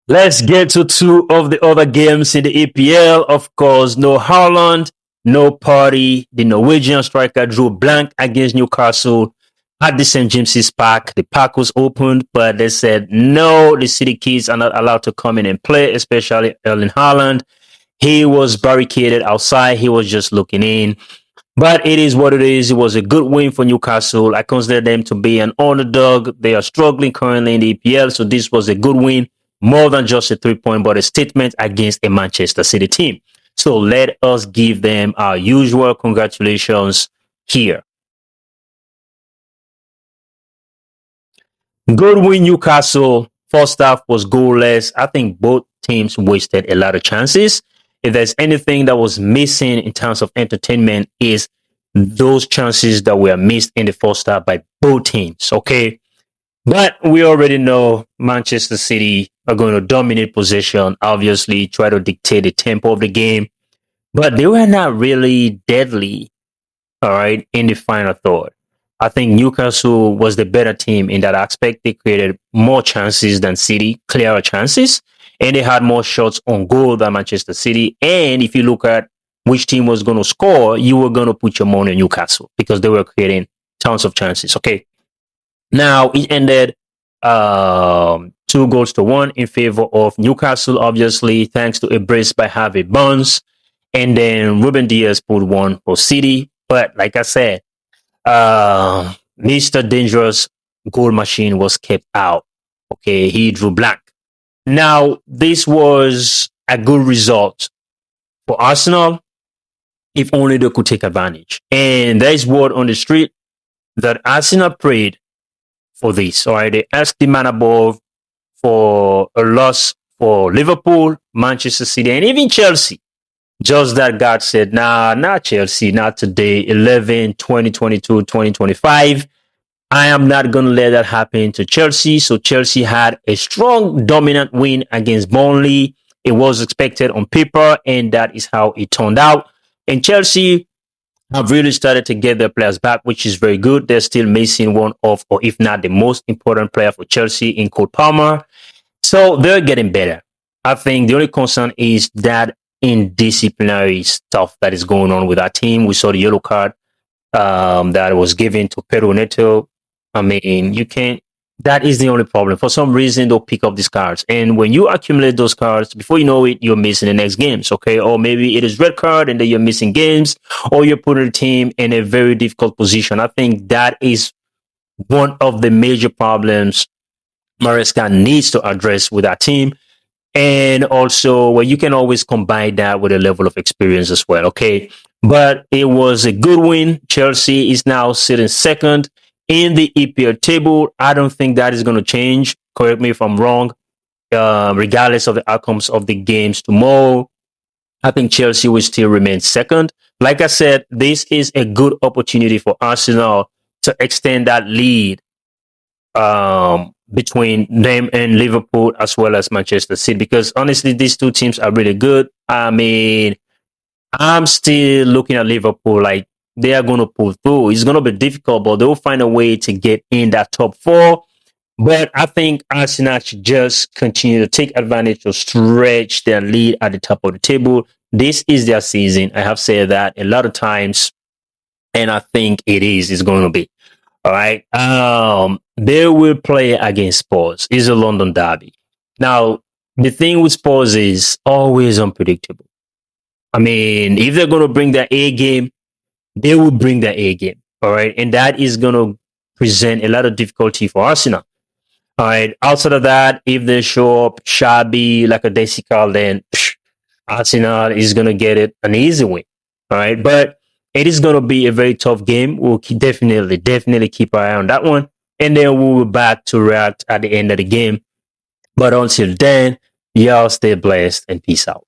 Let's get to two of the other games in the EPL. Of course, no Haaland, no Party. The Norwegian striker drew blank against Newcastle at the St. James's Park. The park was opened, but they said no, the City Kids are not allowed to come in and play, especially Erling Haaland. He was barricaded outside. He was just looking in. But it is what it is. It was a good win for Newcastle. I consider them to be an underdog. They are struggling currently in the EPL, so this was a good win, more than just a 3 point, but a statement against a Manchester City team. So let us give them our usual congratulations here. Good win, Newcastle. First half was goalless. I think both teams wasted a lot of chances. If there's anything that was missing in terms of entertainment, is those chances that were missed in the first half by both teams. Okay. But we already know Manchester City are going to dominate possession, obviously, try to dictate the tempo of the game. But they were not really deadly, all right, in the final third. I think Newcastle was the better team in that aspect. They created more chances than City, clearer chances, and they had more shots on goal than Manchester City. And if you look at which team was going to score, you were going to put your money on Newcastle because they were creating tons of chances. Okay. Now it ended 2 goals to 1 in favor of Newcastle, obviously, thanks to a brace by Harvey Barnes. And then Ruben Diaz put one for City. But like I said, Mr. Dangerous goal machine was kept out. Okay, he drew blank. Now, this was a good result for Arsenal if only they could take advantage. And there is word on the street that Arsenal prayed for this. All right, they asked the man above for a loss for Liverpool, Manchester City, and even Chelsea. Just that God said, nah, not Chelsea, not today, 11, 2022, 2025. I am not going to let that happen to Chelsea. So Chelsea had a strong, dominant win against Burnley. It was expected on paper, and that is how it turned out. And Chelsea have really started to get their players back, which is very good. They're still missing one of, or if not the most important player for Chelsea in Cole Palmer. So they're getting better. I think the only concern is that indisciplinary stuff that is going on with our team. We saw the yellow card that was given to Pedro Neto. I mean, you can't. That is the only problem. For some reason, they'll pick up these cards, and when you accumulate those cards, before you know it, you're missing the next games. Okay, or maybe it is red card, and then you're missing games, or you're putting the team in a very difficult position. I think that is one of the major problems Maresca needs to address with our team. And also, well, you can always combine that with a level of experience as well. Okay. But it was a good win. Chelsea is now sitting second in the EPL table. I don't think that is going to change. Correct me if I'm wrong. Regardless of the outcomes of the games tomorrow, I think Chelsea will still remain second. Like I said, this is a good opportunity for Arsenal to extend that lead between them and Liverpool as well as Manchester City, because honestly, these two teams are really good. I mean, I'm still looking at Liverpool like they are going to pull through. It's going to be difficult, but they'll find a way to get in that top four. But I think Arsenal should just continue to take advantage to stretch their lead at the top of the table. This is their season. I have said that a lot of times, and I think it's going to be. All right. They will play against Spurs. It's a London derby. Now, the thing with Spurs is always unpredictable. I mean, if they're going to bring their A game, they will bring their A game. All right. And that is going to present a lot of difficulty for Arsenal. All right. Outside of that, if they show up shabby like a Desical, then Arsenal is going to get it an easy win. All right. But it is going to be a very tough game. We'll definitely keep our eye on that one. And then we'll be back to react at the end of the game. But until then, y'all stay blessed and peace out.